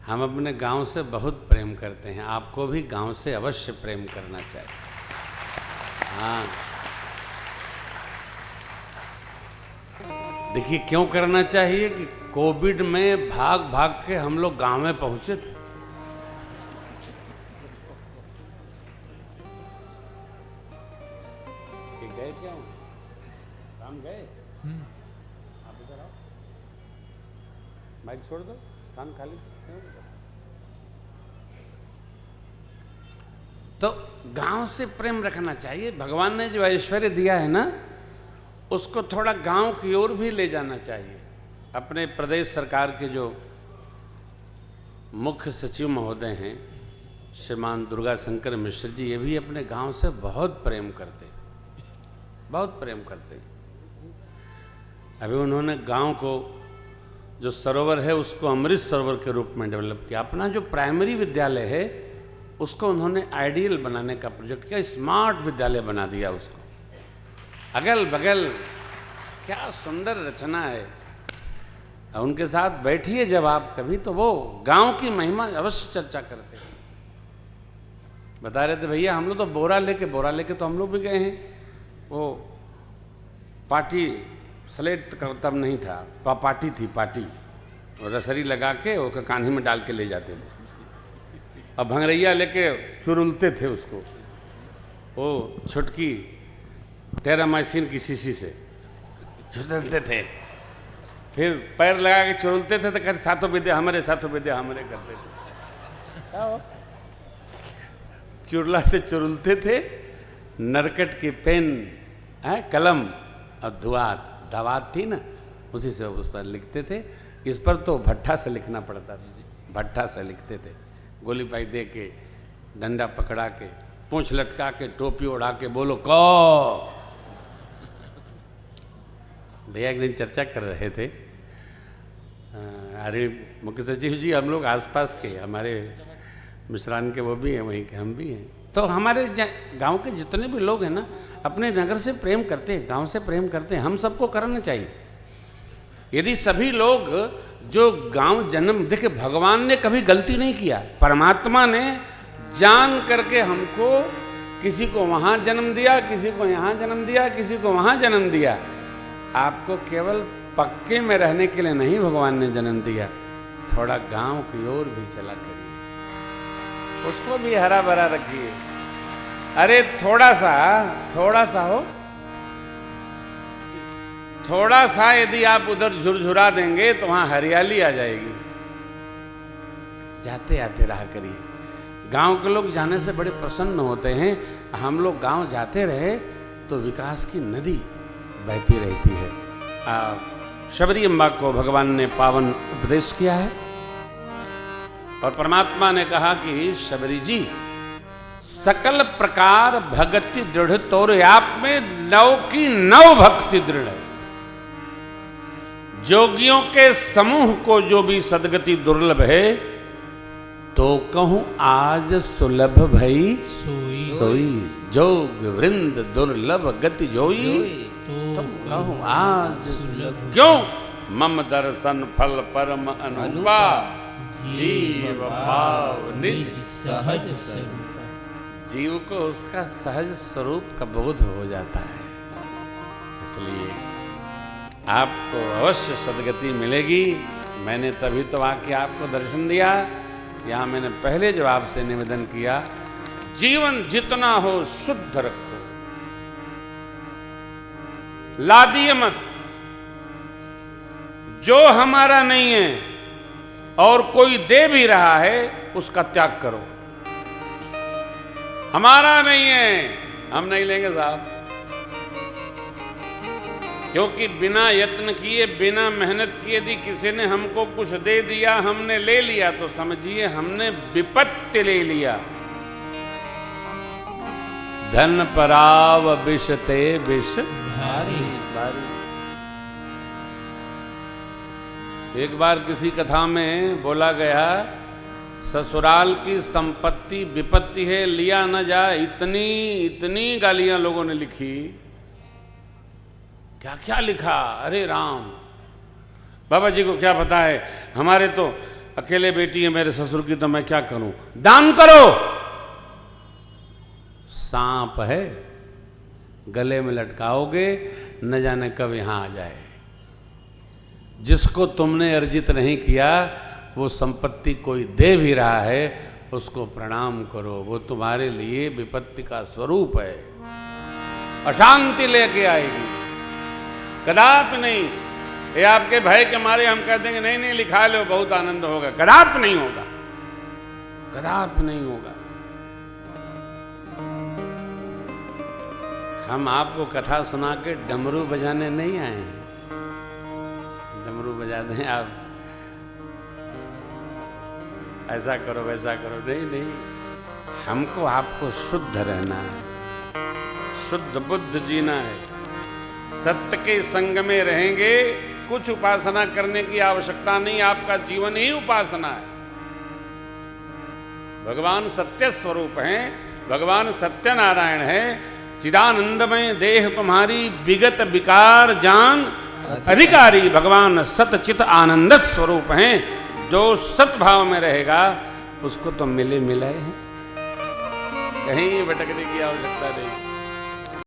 हम अपने गांव से बहुत प्रेम करते हैं, आपको भी गांव से अवश्य प्रेम करना चाहिए। हाँ, देखिए क्यों करना चाहिए कि कोविड में भाग भाग के हम लोग गांव में पहुंचे थे। गए क्या काम गए? आप इधर आओ, माइक छोड़ दो, स्थान खाली। तो गांव से प्रेम रखना चाहिए। भगवान ने जो ऐश्वर्य दिया है ना, उसको थोड़ा गांव की ओर भी ले जाना चाहिए। अपने प्रदेश सरकार के जो मुख्य सचिव महोदय हैं श्रीमान दुर्गा शंकर मिश्र जी, ये भी अपने गांव से बहुत प्रेम करते, बहुत प्रेम करते। अभी उन्होंने गांव को जो सरोवर है उसको अमृत सरोवर के रूप में डेवलप किया। अपना जो प्राइमरी विद्यालय है उसको उन्होंने आइडियल बनाने का प्रोजेक्ट किया, स्मार्ट विद्यालय बना दिया उसको। अगल बगल क्या सुंदर रचना है। उनके साथ बैठिए जब आप कभी, तो वो गांव की महिमा अवश्य चर्चा करते हैं। बता रहे थे भैया हम लोग तो बोरा लेके तो हम लोग भी गए हैं। वो पार्टी स्लेट तब नहीं था, पार्टी थी, पार्टी, और रसरी लगा के वो कान्ही में डाल के ले जाते थे, और भंगरैया लेके चुरुलते थे उसको, वो छुटकी टेरामाइसिन की शीशी से चुरुलते थे, फिर पैर लगा के चुरुलते थे तो कहते सातों विद्या हमारे, सातों विद्या हमारे करते थे। क्या हो? चुरला से चुरुलते थे, नरकट की पेन है, कलम और दवात थी ना, उसी से उस पर लिखते थे। इस पर तो भट्ठा से लिखना पड़ता था, भट्ठा से लिखते थे, गोली पाई दे के, डंडा पकड़ा के, पूंछ लटका के, टोपी उड़ा के, बोलो कौ। भैया एक दिन चर्चा कर रहे थे, अरे मुख्य सचिव जी हम लोग आसपास के, हमारे मिश्रान के वो भी हैं, वहीं के हम भी हैं, तो हमारे गांव के जितने भी लोग हैं ना, अपने नगर से प्रेम करते हैं, गांव से प्रेम करते हैं। हम सबको करना चाहिए। यदि सभी लोग जो गांव जन्म, देखिए भगवान ने कभी गलती नहीं किया, परमात्मा ने जान करके हमको, किसी को वहां जन्म दिया, किसी को यहां जन्म दिया, किसी को वहां जन्म दिया। आपको केवल पक्के में रहने के लिए नहीं भगवान ने जन्म दिया, थोड़ा गांव की ओर भी चला करिए, उसको भी हरा भरा रखिए। अरे थोड़ा सा हो, थोड़ा सा यदि आप उधर झुरझुरा देंगे तो वहां हरियाली आ जाएगी। जाते आते रहा करिए। गांव के लोग जाने से बड़े प्रसन्न होते हैं। हम लोग गांव जाते रहे तो विकास की नदी बहती रहती है। शबरी अम्बा को भगवान ने पावन उपदेश किया है, और परमात्मा ने कहा कि शबरी जी, सकल प्रकार भक्ति दृढ़ तोर आप में नव की नव भक्ति दृढ़ है। जोगियों के समूह को जो भी सदगति दुर्लभ है, तो कहूं आज सुलभ भई सोई। जोग वृंद दुर्लभ गति जोई, तुम कहूं आज सुलभ। क्यों? मम दर्शन फल परम अनुपा, जीव भाव निज सहज स्वरूप। जीव को उसका सहज स्वरूप का बोध हो जाता है। इसलिए आपको अवश्य सदगति मिलेगी। मैंने तभी तो आके आपको दर्शन दिया। यहाँ मैंने पहले जो आपसे निवेदन किया, जीवन जितना हो शुद्ध रखो, लादिए मत। जो हमारा नहीं है और कोई दे भी रहा है, उसका त्याग करो। हमारा नहीं है, हम नहीं लेंगे साहब, क्योंकि बिना यत्न किए, बिना मेहनत किए यदि किसी ने हमको कुछ दे दिया, हमने ले लिया, तो समझिए हमने विपत्ति ले लिया। धन पराव विष ते विष भारी भारी। एक बार किसी कथा में बोला गया, ससुराल की संपत्ति विपत्ति है, लिया न जाए। इतनी इतनी गालियां लोगों ने लिखी। क्या क्या लिखा, अरे राम। बाबा जी को क्या पता है, हमारे तो अकेले बेटी है मेरे ससुर की तो मैं क्या करूं? दान करो। सांप है, गले में लटकाओगे, न जाने कब यहां आ जाए। जिसको तुमने अर्जित नहीं किया वो संपत्ति कोई दे भी रहा है, उसको प्रणाम करो, वो तुम्हारे लिए विपत्ति का स्वरूप है, अशांति लेके आएगी, कदापि नहीं। ये आपके भय के मारे हम कह देंगे नहीं नहीं लिखा लो बहुत आनंद होगा, कदापि नहीं होगा, कदापि नहीं होगा। हम आपको कथा सुना के डमरू बजाने नहीं आए हैं, डमरू बजा दें आप ऐसा करो वैसा करो, नहीं नहीं, हमको आपको शुद्ध रहना है, शुद्ध बुद्ध जीना है, सत्य के संग में रहेंगे, कुछ उपासना करने की आवश्यकता नहीं, आपका जीवन ही उपासना है। भगवान सत्य स्वरूप हैं, भगवान सत्यनारायण है, चिदानंदमय देह तुम्हारी विगत विकार जान अधिकारी, भगवान सतचित आनंद स्वरूप हैं। जो सत्भाव में रहेगा उसको तो मिले मिलाए हैं, कहीं भटकने की आवश्यकता नहीं।